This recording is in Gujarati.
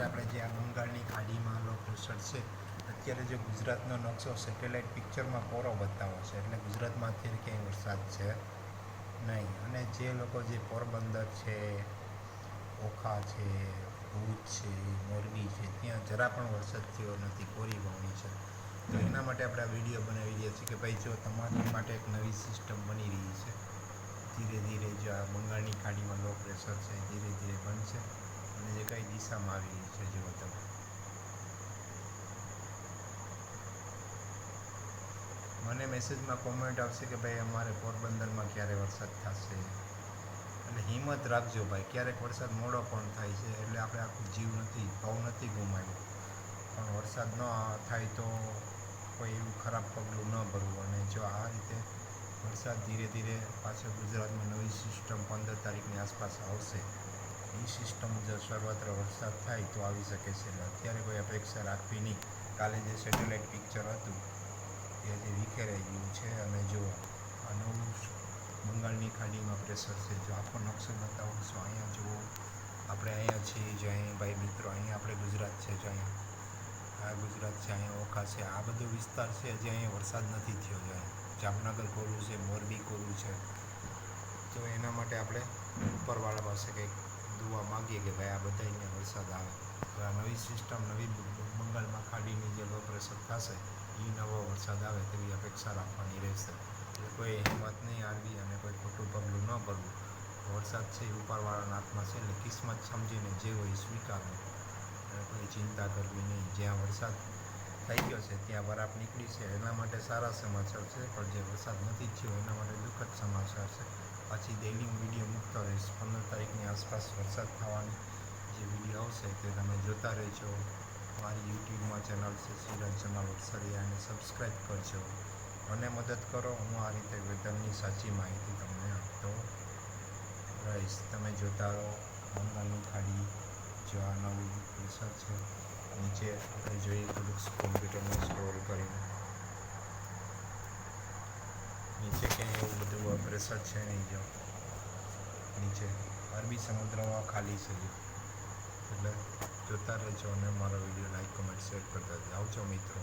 આપણે જે આ બંગાળની ખાડીમાં લો પ્રેશર છે, અત્યારે જે ગુજરાતનો નકશો સેટેલાઇટ પિક્ચરમાં કોરો બતાવો છે, એટલે ગુજરાતમાં અત્યારે ક્યાંય વરસાદ છે નહીં. અને જે લોકો જે પોરબંદર છે, ઓખા છે, ભુજ છે, મોરબી છે, ત્યાં જરા પણ વરસાદ થયો નથી, કોરી વાવણી છે. તો એના માટે આપણે આ વિડીયો બનાવી રહ્યા છીએ કે ભાઈ જો તમારી માટે એક નવી સિસ્ટમ બની રહી છે. ધીરે ધીરે જો આ બંગાળની ખાડીમાં લો પ્રેશર છે ધીરે ધીરે બનશે અને જે કઈ દિશામાં આવી રહી છે જુઓ તમે. મને મેસેજમાં કોમેન્ટ આવશે કે ભાઈ અમારે પોરબંદરમાં ક્યારે વરસાદ થશે, એટલે હિંમત રાખજો ભાઈ. ક્યારેક વરસાદ મોડો પણ થાય છે, એટલે આપણે આખું જીવ નથી ગુમાવ્યું, પણ વરસાદ ન થાય તો કોઈ એવું ખરાબ પગલું ન ભરવું. અને જો આ રીતે વરસાદ ધીરે ધીરે પાછળ ગુજરાતમાં નવી સિસ્ટમ 15 તારીખની આસપાસ આવશે, એ સિસ્ટમ જો સર્વત્ર વરસાદ થાય તો આવી શકે છે. એટલે અત્યારે કોઈ અપેક્ષા રાખવી નહીં. કાલે જે સેટેલાઇટ પિક્ચર હતું એ હજી વિખેરાઈ ગયું છે. અને જો આ નવું બંગાળની ખાડીમાં પ્રેશર છે, જો આખો નકશો બતાવું છું અહીંયા જુઓ, આપણે અહીંયા છીએ જો અહીં ભાઈ મિત્રો, અહીંયા આપણે ગુજરાત છે, જો અહીંયા આ ગુજરાત છે, અહીંયા ઓખા છે, આ બધો વિસ્તાર છે હજી અહીંયા વરસાદ નથી થયો. જો અહીંયા જામનગર કોરું છે, મોરબી કોરું છે. તો એના માટે આપણે ઉપરવાળા પાસે કંઈક દુઆ માગીએ કે ભાઈ આ બધા અહીંયા વરસાદ આવે. તો આ નવી સિસ્ટમ, નવી બંગાળમાં ખાડીની જે લો પ્રેશર થશે એ નવો વરસાદ આવે તેવી અપેક્ષા રાખવાની રહેશે. એટલે કોઈ હિંમત નહીં હારવી અને કોઈ ખોટું પગલું ન ભરવું. વરસાદ છે એ ઉપરવાળાના હાથમાં છે, એટલે કિસ્મત સમજીને જે હોય સ્વીકારવું અને કોઈ ચિંતા કરવી નહીં. જ્યાં વરસાદ થઈ ગયો છે ત્યાં વરાપ નીકળી છે, એના માટે સારા સમાચાર છે, પણ જે વરસાદ નથી થયો એના માટે દુઃખદ સમાચાર છે. પાછી ડેઇલી વિડીયો મૂકતો રહીશ. 15 તારીખની આસપાસ વરસાદ થવાની જે વિડીયો આવશે તે તમે જોતા રહેજો. મારી યુટ્યુબમાં ચેનલ છે સિરાજ જમાલ વરસાડિયા, એને સબસ્ક્રાઈબ કરજો. મને મદદ કરો, હું આ રીતે વેધરની સાચી માહિતી તમને આપતો રહીશ. તમે જોતા રહો. બંગાળની ખાડી જો આ નવું પ્રેશર છે, નીચે આપણે જોઈએ થોડુંક કોમ્પ્યુટરને સ્ક્રોલ કરીને, નીચે ક્યાંય એવું બધું પ્રેશર છે નહીં. જો નીચે અરબી સમુદ્રમાં ખાલી છે, એટલે જોતા રહેજો અને મારો વિડીયો લાઈક, કમેન્ટ, શેર કરતા આવજો મિત્રો.